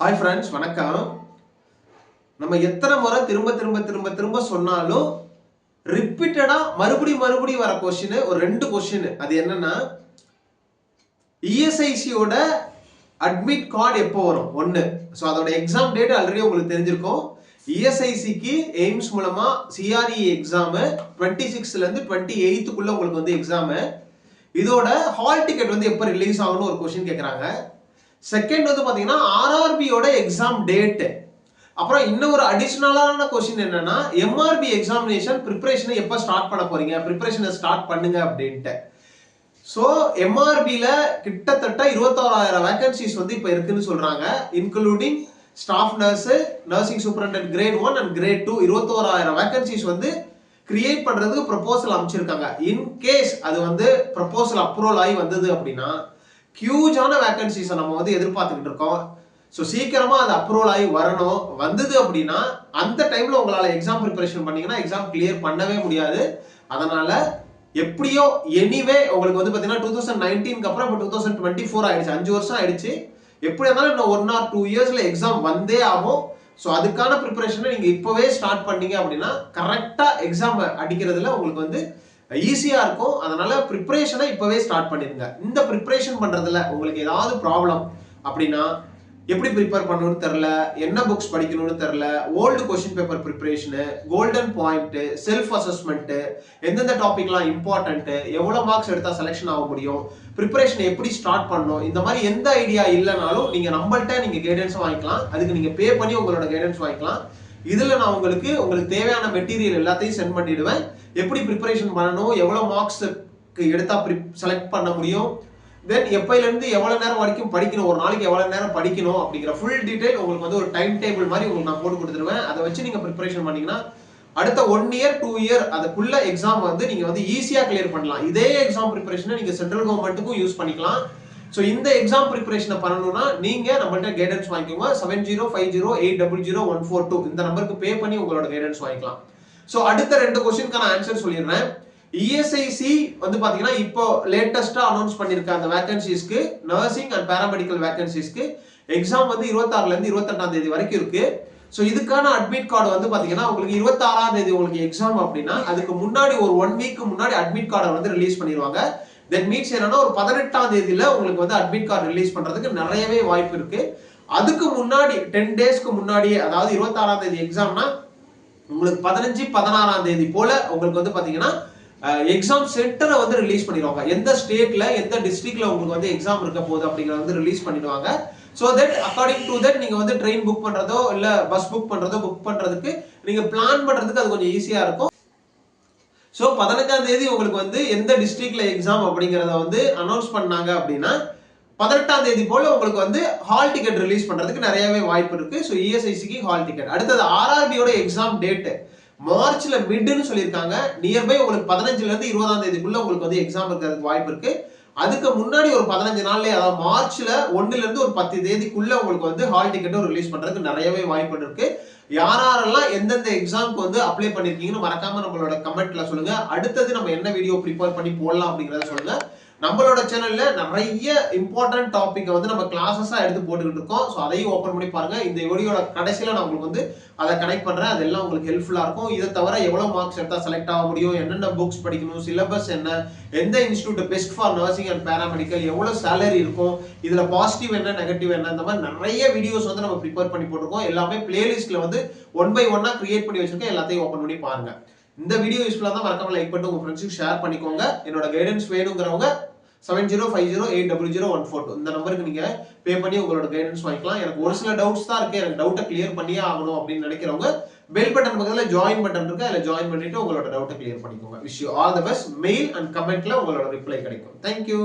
Hi friends, வணக்கம். நம்ம எத்தனை முறை திரும்ப திரும்ப திரும்ப திரும்ப சொன்னாலும் ரிப்பீட்டடா மறுபடியும் வர கொஸ்டின் ஒரு 2 கொஸ்டின். அது என்னன்னா, இஎஸ்ஐசியோட அட்மிட் கார்டு எப்போ வரும் ஒன்று. ஸோ அதோட எக்ஸாம் டேட் ஆல்ரெடி உங்களுக்கு தெரிஞ்சிருக்கும். இஎஸ்ஐசிக்கு எய்ம்ஸ் மூலமா சிஆர்இ எக்ஸாமு 26லேருந்து 28க்குள்ள உங்களுக்கு வந்து எக்ஸாமு. இதோட ஹால் டிக்கெட் வந்து எப்போ ரிலீஸ் ஆகும்னு ஒரு கொஸ்டின் கேட்குறாங்க. செகண்ட் வந்து பார்த்தீங்கன்னா ஆர்ஆர்பியோட எக்ஸாம் டேட்டு. அப்புறம் இன்னொரு அடிஷ்னலான கொஸ்டின் என்னன்னா, எம்ஆர்பி எக்ஸாமினேஷன் ப்ரிப்பரேஷனை எப்போ ஸ்டார்ட் பண்ண போறீங்க, ப்ரிப்பரேஷனை ஸ்டார்ட் பண்ணுங்க அப்படின்ட்டு. ஸோ எம்ஆர்பியில் கிட்டத்தட்ட 21,000 வேகன்சிஸ் வந்து இப்போ இருக்குன்னு சொல்றாங்க, including staff nurse, nursing superintendent grade 1 and grade 2. 21,000 vacancies வந்து கிரியேட் பண்றதுக்கு ப்ரொபோசல் அமைச்சிருக்காங்க. இன்கேஸ் அது வந்து ப்ரொபோசல் அப்ரூவல் ஆகி வந்தது அப்படின்னா ஹியூஜான வேகன்சிஸை நம்ம வந்து எதிர்பார்த்துக்கிட்டு இருக்கோம். ஸோ சீக்கிரமா அது அப்ரூவல் ஆகி வரணும். வந்தது அப்படின்னா அந்த டைம்ல உங்களால எக்ஸாம் ப்ரிப்பரேஷன் பண்ணீங்கன்னா எக்ஸாம் கிளியர் பண்ணவே முடியாது. அதனால எப்படியோ எனிவே உங்களுக்கு வந்து பார்த்தீங்கன்னா 2019க்கு அப்புறம் இப்போ 2024 ஆயிடுச்சு, 5 வருஷம் ஆயிடுச்சு. எப்படி இருந்தாலும் இன்னும் 1 or 2 இயர்ஸ்ல எக்ஸாம் வந்தே ஆகும். ஸோ அதுக்கான ப்ரிப்பரேஷனை நீங்க இப்பவே ஸ்டார்ட் பண்ணீங்க அப்படின்னா கரெக்டா எக்ஸாம் அடிக்கிறதுல உங்களுக்கு வந்து ஈஸியா இருக்கும். அதனால ப்ரிப்பரேஷனை இப்பவே ஸ்டார்ட் பண்ணிருங்க. இந்த ப்ரிப்பரேஷன் பண்றதுல உங்களுக்கு ஏதாவது ப்ராப்ளம் அப்படின்னா, எப்படி ப்ரிப்பேர் பண்ணணும்னு தெரியல, என்ன புக்ஸ் படிக்கணும்னு தெரியல, old question paper preparation, golden point, self assessment, எந்தெந்த டாபிக்லாம் இம்பார்ட்டன்ட், எவ்வளவு மார்க்ஸ் எடுத்தா செலக்ஷன் ஆக முடியும், ப்ரிப்பரேஷன் எப்படி ஸ்டார்ட் பண்ணணும், இந்த மாதிரி எந்த ஐடியா இல்லைனாலும் நீங்க நம்மள்ட்ட நீங்க கைடன்ஸ் வாங்கிக்கலாம். அதுக்கு நீங்க பே பண்ணி உங்களோட கைடன்ஸ் வாங்கிக்கலாம். இதுல நான் உங்களுக்கு தேவையான மெட்டீரியல் எல்லாத்தையும் சென்ட் பண்ணிடுவேன். எப்படி ப்ரிப்பரேஷன் பண்ணணும், எவ்வளவு மார்க்ஸ்க்கு எடுத்தா செலக்ட் பண்ண முடியும், தென் எப்பையிலேருந்து எவ்வளவு நேரம் வரைக்கும் படிக்கணும், ஒரு நாளைக்கு எவ்வளவு நேரம் படிக்கணும் அப்படிங்கிற ஃபுல் டீடைல் உங்களுக்கு வந்து ஒரு டைம் டேபிள் மாதிரி உங்களுக்கு நான் போட்டு கொடுத்துருவேன். அதை வச்சு நீங்க ப்ரிப்பரேஷன் பண்ணீங்கன்னா அடுத்த 1 year 2 year அதுக்குள்ள எக்ஸாம் வந்து நீங்க வந்து ஈஸியா கிளியர் பண்ணலாம். இதே எக்ஸாம் ப்ரிப்பரேஷனை நீங்க சென்ட்ரல் கவர்மெண்ட்டுக்கும் யூஸ் பண்ணிக்கலாம். ஸோ இந்த எக்ஸாம் ப்ரிப்பரேஷனை பண்ணணும்னா நீங்க நம்மள்ட்ட கைடன்ஸ் வாங்கிக்கோங்க. 7050800142 இந்த நம்பருக்கு பே பண்ணி உங்களோட கைடன்ஸ் வாங்கிக்கலாம். ஸோ அடுத்த 2 கொஸ்டினுக்கான ஆன்சர் சொல்லிடுறேன். இஎஸ்ஐசி வந்து பாத்தீங்கன்னா இப்போ லேட்டஸ்டா அனௌன்ஸ் பண்ணிருக்க அந்த வேகன்சிஸ்க்கு, நர்சிங் அண்ட் பாராமெடிக்கல் வேகன்சிஸ்க்கு எக்ஸாம் வந்து 26லேருந்து 28ஆம் தேதி வரைக்கும் இருக்கு. ஸோ இதுக்கான அட்மிட் கார்டு வந்து பாத்தீங்கன்னா உங்களுக்கு 26ஆம் தேதி உங்களுக்கு எக்ஸாம் அப்படின்னா அதுக்கு முன்னாடி ஒரு 1 week முன்னாடி அட்மிட் கார்டை வந்து ரிலீஸ் பண்ணிடுவாங்க. தட் மீன்ஸ் என்னன்னா ஒரு 18ஆம் தேதியில உங்களுக்கு வந்து அட்மிட் கார்டு ரிலீஸ் பண்றதுக்கு நிறையவே வாய்ப்பு இருக்கு. அதுக்கு முன்னாடி 10 daysக்கு முன்னாடியே, அதாவது 26ஆம் தேதி எக்ஸாம்னா உங்களுக்கு 15 16ஆம் தேதி போல உங்களுக்கு வந்து பாத்தீங்கன்னா எக்ஸாம் சென்டரை வந்து ரிலீஸ் பண்ணிடுவாங்க. எந்த ஸ்டேட்ல எந்த டிஸ்ட்ரிக்ட்ல உங்களுக்கு வந்து எக்ஸாம் இருக்க போகுது அப்படிங்கறத வந்து ரிலீஸ் பண்ணிடுவாங்க. So that according to that நீங்க வந்து ட்ரெயின் புக் பண்றதோ இல்ல பஸ் புக் பண்றதோ புக் பண்றதுக்கு நீங்க பிளான் பண்றதுக்கு அது கொஞ்சம் ஈஸியா இருக்கும். சோ 15ஆம் தேதி உங்களுக்கு வந்து எந்த டிஸ்ட்ரிக்ட்ல எக்ஸாம் அப்படிங்கறத வந்து அனௌன்ஸ் பண்ணாங்க அப்படின்னா 18ஆம் தேதி போல உங்களுக்கு வந்து ஹால் டிக்கெட் ரிலீஸ் பண்றதுக்கு நிறையவே வாய்ப்பு இருக்கு. ஸோ இஎஸ்ஐசிக்கு ஹால் டிக்கெட். அடுத்தது ஆர்ஆர்பியோட எக்ஸாம் டேட் மார்ச்ல மிட்னு சொல்லியிருக்காங்க. நியர்பை உங்களுக்கு 15லேருந்து 20ஆம் தேதிக்குள்ள உங்களுக்கு வந்து எக்ஸாம் இருக்கிறதுக்கு வாய்ப்பு இருக்கு. அதுக்கு முன்னாடி ஒரு 15 நாள்லயே, அதாவது மார்ச்ல 1லேருந்து ஒரு 10 தேதிக்குள்ள உங்களுக்கு வந்து ஹால் டிக்கெட்டும் ரிலீஸ் பண்றதுக்கு நிறையவே வாய்ப்பு இருக்கு. யாரெல்லாம் எந்தெந்த எக்ஸாம்க்கு வந்து அப்ளை பண்ணிருக்கீங்கன்னு மறக்காம நம்மளோட கமெண்ட்ல சொல்லுங்க. அடுத்தது நம்ம என்ன வீடியோ ப்ரிப்பேர் பண்ணி போடலாம் அப்படிங்கறத சொல்லுங்க. நம்மளோட சேனல்ல நிறைய இம்பார்ட்டன்ட் டாபிக் வந்து நம்ம கிளாஸஸா எடுத்து போட்டுக்கிட்டு இருக்கோம். ஸோ அதையும் ஓப்பன் பண்ணி பாருங்க. இந்த வீடியோட கடைசியில நான் உங்களுக்கு வந்து அதை கனெக்ட் பண்றேன். அதெல்லாம் உங்களுக்கு ஹெல்ப்ஃபுல்லா இருக்கும். இதை தவிர எவ்வளவு மார்க்ஸ் எடுத்தா செலக்ட் ஆக முடியும், என்னென்ன புக்ஸ் படிக்கணும், சிலபஸ் என்ன, எந்த institute best for nursing and paramedical, எவ்வளவு சேலரி இருக்கும், இதுல பாசிட்டிவ் என்ன நெகட்டிவ் என்ன, இந்த மாதிரி நிறைய வீடியோஸ் வந்து நம்ம ப்ரிப்பேர் பண்ணி போட்டிருக்கோம். எல்லாமே பிளேலிஸ்ட்ல வந்து 1 by 1 கிரியேட் பண்ணி வச்சிருக்கேன். எல்லாத்தையும் ஓப்பன் பண்ணி பாருங்க. இந்த வீடியோ யூஸ்ஃபுல்லா தான் மறக்காம லைக் பண்ணிட்டு உங்க ஃப்ரெண்ட்ஸுக்கு ஷேர் பண்ணிக்கோங்க. என்னோட கைடன்ஸ் வேணுங்கிறவங்க 7050800142 இந்த நம்பருக்கு நீங்க பே பண்ணி உங்களோட கைடன்ஸ் வாங்கிக்கலாம். எனக்கு ஒரு சில டவுட்ஸ் தான் இருக்கு, எனக்கு டவுட்டை கிளியர் பண்ணியே ஆகணும் அப்படின்னு நினைக்கிறவங்க பெல் பட்டன் பக்கத்துல ஜாயின் பட்டன் இருக்கு, அதுல ஜாயின் பண்ணிட்டு உங்களோட டவுட்டை கிளியர் பண்ணிக்கோங்க. Wish you all the best. Mail and கமெண்ட்ல உங்களோட ரிப்ளை கிடைக்கும். தேங்க்யூ.